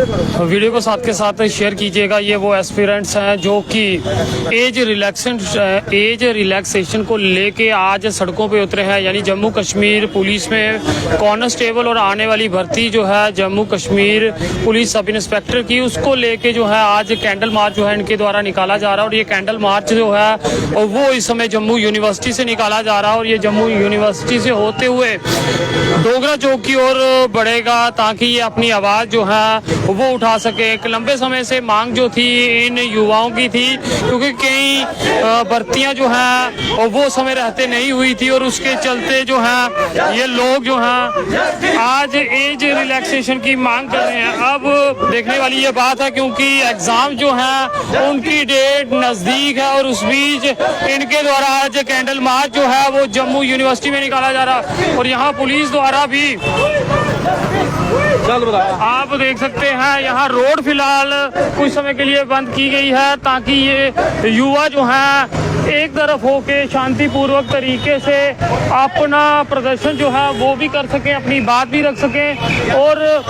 Video को साथ के साथ शेयर कीजिएगा। ये वो एस्पिरेंट्स हैं जो कि एज रिलैक्सेशन को लेके आज सड़कों पे उतरे हैं। यानी जम्मू कश्मीर पुलिस में कांस्टेबल और आने वाली भर्ती जो है Jammu Kashmir police sub inspector की, उसको लेके जो है आज कैंडल मार्च जो है इनके द्वारा निकाला जा रहा है। और ये कैंडल मार्च जो है वो इस समय जम्मू यूनिवर्सिटी से निकाला जा रहा है और ये जम्मू यूनिवर्सिटी से होते हुए डोगरा चौक की ओर बढ़ेगा ताकि ये अपनी आवाज़ जो है वो उठा सके। एक लंबे समय से मांग जो थी इन युवाओं की थी, क्योंकि कई भर्तियां जो हैं वो समय रहते नहीं हुई थी और उसके चलते जो है ये लोग जो हैं आज एज रिलैक्सेशन की मांग कर रहे हैं। अब देखने वाली ये बात है क्योंकि एग्जाम जो है उनकी डेट नज़दीक है और उस बीच इनके द्वारा आज कैंडल मार्च जो है वो जम्मू यूनिवर्सिटी में निकाला जा रहा है। और यहाँ पुलिस द्वारा भी आप देख सकते हैं यहाँ रोड फिलहाल कुछ समय के लिए बंद की गई है ताकि ये युवा जो हैं एक तरफ होके शांतिपूर्वक तरीके से अपना प्रदर्शन जो है वो भी कर सकें, अपनी बात भी रख सकें और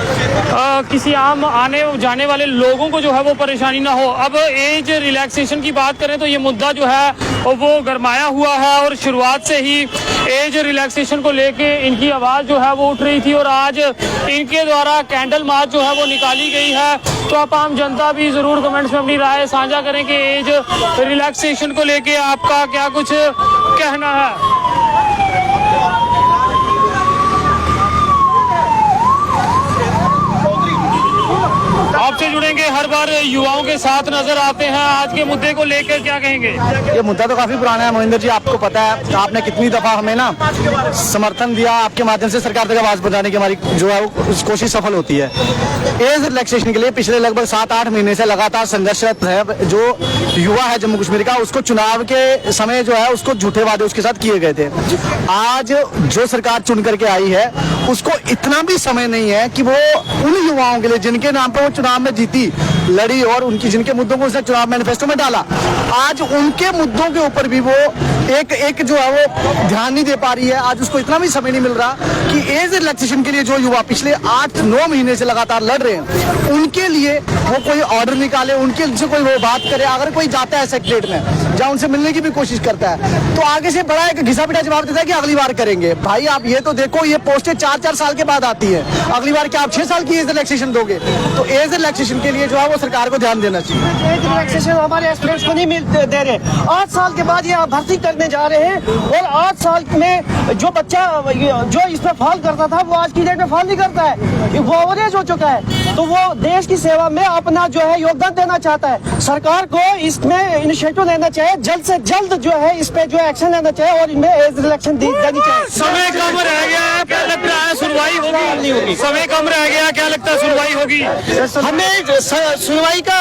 किसी आम आने जाने वाले लोगों को जो है वो परेशानी ना हो। अब एज रिलैक्सेशन की बात करें तो ये मुद्दा जो है वो गरमाया हुआ है और शुरुआत से ही एज रिलैक्सेशन को लेके इनकी आवाज़ जो है वो उठ रही थी और आज इनके द्वारा कैंडल मार्च जो है वो निकाली गई है। तो आप आम जनता भी ज़रूर कमेंट्स में अपनी राय साझा करें कि एज रिलैक्सेशन को लेके आपका क्या कुछ कहना है। आपसे जुड़ेंगे, हर बार युवाओं के साथ नजर आते हैं। आज के मुद्दे को लेकर क्या कहेंगे? ये मुद्दा तो काफी पुराना है मोहिंदर जी, आपको पता है आपने कितनी दफा हमें ना समर्थन दिया, आपके माध्यम से सरकार तक आवाज पहुंचाने की हमारी जो है उस कोशिश सफल होती है। एज रिलैक्सेशन के लिए पिछले लगभग 7-8 महीने से लगातार संघर्षरत है। जो युवा है जम्मू कश्मीर का, उसको चुनाव के समय जो है उसको झूठे वादे उसके साथ किए गए थे। आज जो सरकार चुन करके आई है उसको इतना भी समय नहीं है कि वो उन युवाओं के लिए जिनके नाम पर वो चुनाव में जीती लड़ी और उनकी जिनके मुद्दों को उसने चुनाव मैनिफेस्टो में डाला, आज उनके मुद्दों के ऊपर भी वो एक जो है वो ध्यान नहीं दे पा रही है। आज उसको इतना भी समय नहीं मिल रहा कि एज रिलैक्सेशन के लिए जो युवा पिछले 8-9 महीने से लगातार लड़ रहे हैं उनके लिए वो कोई ऑर्डर निकाले, उनके से कोई वो बात करे। अगर कोई जाता है सेक्रेटरीट में जहाँ उनसे मिलने की भी कोशिश करता है तो आगे से बड़ा एक घिसा पिटा जवाब देता है कि अगली बार करेंगे। भाई आप ये तो देखो, ये पोस्टें 4-4 साल के बाद आती है, अगली बार क्या आप 6 साल की एज रिलैक्सेशन दोगे? तो एज रिलैक्सेशन के लिए जो है वो सरकार को ध्यान देना चाहिए। एज रिलैक्सेशन हमारे एस्पिरेंट्स को नहीं दे रहे। 8 साल के बाद ये आप भर्ती करने जा रहे हैं और 8 साल में जो बच्चा जो इसमें फॉल करता था वो आज की डेट में फॉल नहीं करता है, वो ओवरेज हो चुका है। तो वो देश की सेवा में अपना जो है योगदान देना चाहता है। सरकार को इसमें इनिशिएटिव लेना चाहिए, जल्द से जल्द जो है इस पे जो एक्शन लेना चाहिए और इनमें एज रिलैक्सेशन देनी चाहिए। समय कम रह गया है, क्या लगता है सुनवाई होगी? समय कम रह गया, क्या लगता है सुनवाई होगी? हमें सुनवाई का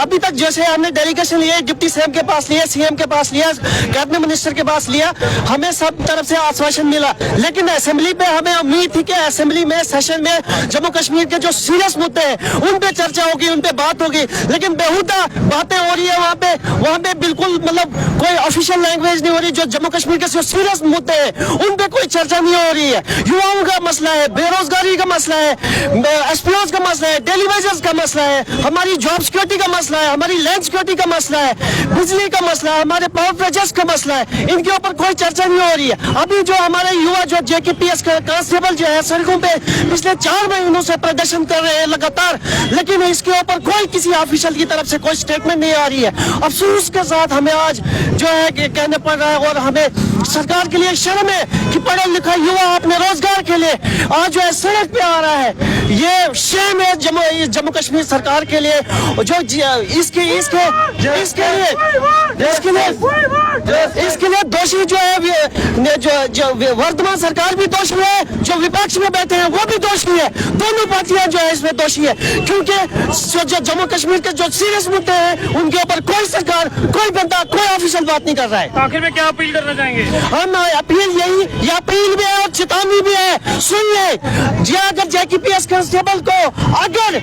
अभी तक जैसे हमने डेलीगेशन लिए, डिप्टी सीएम के पास लिया, सीएम के पास लिया, कैबिनेट मिनिस्टर के पास लिया, हमें सब तरफ से आश्वासन मिला। लेकिन असेंबली पे हमें उम्मीद थी कि असेंबली में सेशन में जम्मू कश्मीर के जो सीरियस मुद्दे हैं उन पे चर्चा होगी, उन पे बात होगी, लेकिन बेहुदा बातें हो रही है वहाँ पे बिल्कुल मतलब कोई ऑफिशियल लैंग्वेज नहीं हो रही। जो जम्मू कश्मीर के जो सीरियस मुद्दे हैं उन पे कोई चर्चा नहीं हो रही है। युवाओं का मसला है, बेरोजगारी का मसला है, एसपीओज का मसला है, डेली वेजेस का मसला है, हमारी जॉब सिक्योरिटी का मसला है, हमारी लैंड सिक्योरिटी का मसला है, बिजली का मसला है, हमारे पावर प्रोजेक्ट्स का मसला है। इनके ऊपर कोई चर्चा नहीं हो रही है। अभी जो हमारे युवा जो जेकेपीएस कांस्टेबल जो है सड़कों पे पिछले 4 महीनों से प्रदर्शन कर रहे हैं लगातार, लेकिन इसके ऊपर कोई किसी ऑफिशियल की तरफ से कोई स्टेटमेंट नहीं आ रही है। अफसोस के साथ हमें आज जो है कहना पड़ रहा है और हमें सरकार के लिए शर्म है कि पढ़ा लिखा युवा अपने रोजगार के लिए आज जो है सड़क पे आ रहा है। ये शेम है जम्मू कश्मीर सरकार के लिए जो इसके लिए दोषी जो है जो वर्तमान सरकार भी दोषी है, जो विपक्ष में बैठे हैं वो भी दोषी है। दोनों पार्टियां जो है इसमें दोषी है क्योंकि जो जम्मू कश्मीर के जो सीरियस मुद्दे हैं उनके ऊपर कोई सरकार, कोई बंदा, कोई ऑफिशियल बात नहीं कर रहा है। आखिर में क्या अपील करना चाहेंगे? हम अपील ये अपील भी है और चेतावनी भी है। सुन ले जी, अगर जेकेपीएस कांस्टेबल को अगर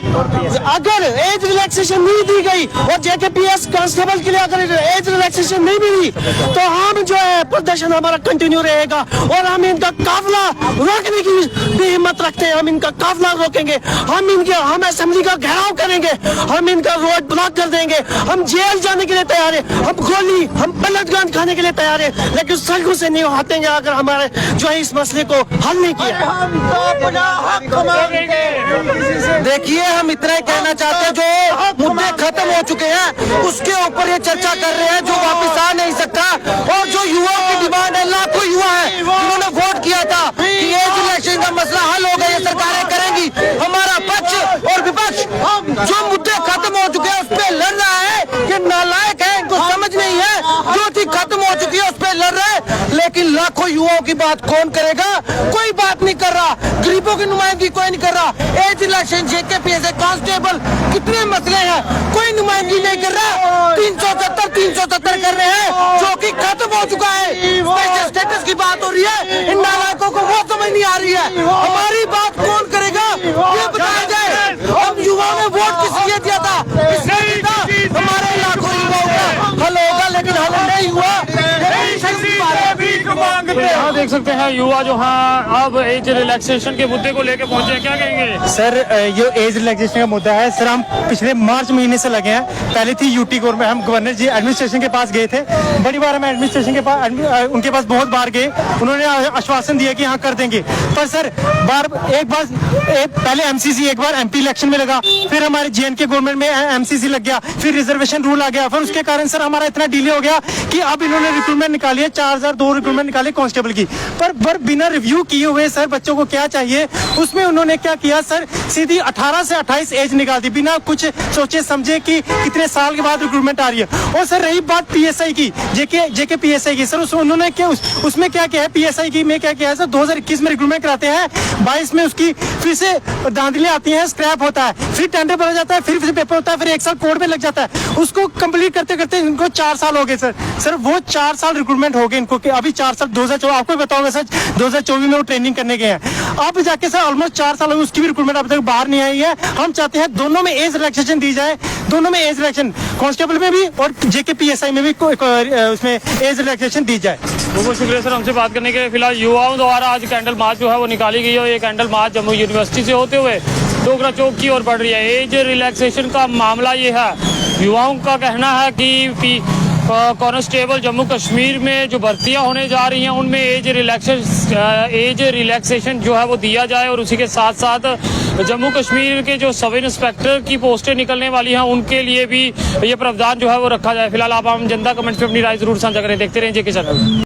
एज रिलैक्सेशन नहीं दी गई और JKPS कांस्टेबल के लिए अगर एज रिलैक्सेशन नहीं मिली तो हम जो है प्रदर्शन हमारा कंटिन्यू रहेगा और हम इनका काफिला रोकने की भी हिम्मत रखते हैं। हम इनका काफिला रोकेंगे, हम असेंबली का घेराव करेंगे, हम इनका रोड ब्लॉक कर देंगे, हम जेल जाने के लिए तैयार है, हम गोली, हम पलट गान खाने के लिए तैयार है, लेकिन सड़कों से नहीं हटेंगे अगर हमारे जो है इस मसले को हल नहीं किया। देखिए, हम इतना ही कहना चाहते हैं, जो मुद्दे खत्म हो चुके हैं उसके ऊपर ये चर्चा कर रहे हैं, जो वापस आ नहीं सकता। और जो युवाओं की डिमांड है, लाखों युवा है जिन्होंने वोट किया था कि एज इलेक्शन का मसला हल होगा, ये सरकारें करेंगी। हमारा पक्ष और विपक्ष जो मुद्दे खत्म हो चुके हैं उस पर लड़ रहा है कि नालायक है, इनको समझ नहीं है। जो चीज खत्म हो चुकी है उस पर लड़ रहे हैं, लेकिन लाखों युवाओं की बात कौन करेगा? कोई बात नहीं कर रहा, गरीबों की नुमाइंदगी कोई नहीं कर रहा। एज इलेक्शन, JKPS, कांस्टेबल, कितने मसले हैं, कोई नुमाइंदगी नहीं कर रहा। 370 कर रहे हैं, जो कि खत्म हो चुका है। स्पेशल स्टेटस की बात हो रही है, इन नालायकों को वो समझ नहीं आ रही है। हमारी बात कौन करेगा ये बताया जाए। हम युवाओं ने वोट किस लिए दिया था? इसलिए दिया था हमारे लाखों युवाओं का हल होगा, लेकिन हल नहीं हुआ। यहाँ देख सकते हैं युवा जो हैं अब एज रिलैक्सेशन के मुद्दे को लेकर पहुंचे, क्या कहेंगे? सर, ये एज रिलैक्सेशन का मुद्दा है सर, हम पिछले मार्च महीने से लगे हैं। पहले थी यूटी गवर्नमेंट, हम गवर्नर जी एडमिनिस्ट्रेशन के पास गए थे, बड़ी बार हम एडमिनिस्ट्रेशन के पास उनके पास बहुत बार गए। उन्होंने आश्वासन दिया कि हाँ कर देंगे, पर सर पहले MCC, एक बार MP इलेक्शन में लगा, फिर हमारे JNK गवर्नमेंट में MCC लग गया, फिर रिजर्वेशन रूल आ गया, फिर उसके कारण सर हमारा इतना डिले हो गया कि अब इन्होंने रिक्रूटमेंट निकाली है, 4002 रिक्रूटमेंट निकाली कांस्टेबल की, पर बिना रिव्यू किए हुए सर बच्चों को क्या चाहिए उसमें उन्होंने क्या किया सर, सीधी 18 से 28 एज निकाल दी, बिना कुछ सोचे समझे कि कितने साल के बाद रिक्रूटमेंट आ रही है। और सर रही बात PSI की, JKPSI की, सर उन्होंने क्या उसमें क्या किया है, PSI की में क्या किया है सर, 2021 में रिक्रूटमेंट कराते हैं, 22 में उसकी फिर से धांधलियां आती हैं, स्क्रैप होता है, फिर टेंडर भरा जाता है, फिर पेपर होता है, फिर 1 साल कोर्ट में लग जाता है, उसको कंप्लीट करते करते इनको 4 साल हो गए सर वो 4 साल रिक्रूटमेंट हो गए इनको, कि अभी 4 साल 2024, आपको बताऊंगा सर 2024 में वो ट्रेनिंग करने गए हैं, अब जाके सर ऑलमोस्ट 4 साल हो गए, उसकी भी रिक्रूटमेंट अभी तक बाहर नहीं आई है। हम चाहते हैं दोनों में एज रिलैक्सेशन दी जाए, दोनों में एज रिलैक्सेशन, कांस्टेबल में भी और JKPSI में भी उसमें एज रिलैक्सेशन दी जाए। बहुत शुक्रिया सर हमसे बात करने के लिए। फिलहाल युवाओं द्वारा आज कैंडल मार्च जो है वो निकाली गई है और ये कैंडल मार्च जम्मू यूनिवर्सिटी से होते हुए डोगरा चौक की ओर बढ़ रही है। एज रिलैक्सेशन का मामला ये है, युवाओं का कहना है कि कांस्टेबल जम्मू कश्मीर में जो भर्तियां होने जा रही हैं उनमें एज रिलैक्सेशन जो है वो दिया जाए और उसी के साथ साथ जम्मू कश्मीर के जो सब इंस्पेक्टर की पोस्टें निकलने वाली हैं उनके लिए भी ये प्रावधान जो है वो रखा जाए। फिलहाल आप हम जनता कमेंट्स पे अपनी राय जरूर साझा करें। देखते रहें JK चैनल।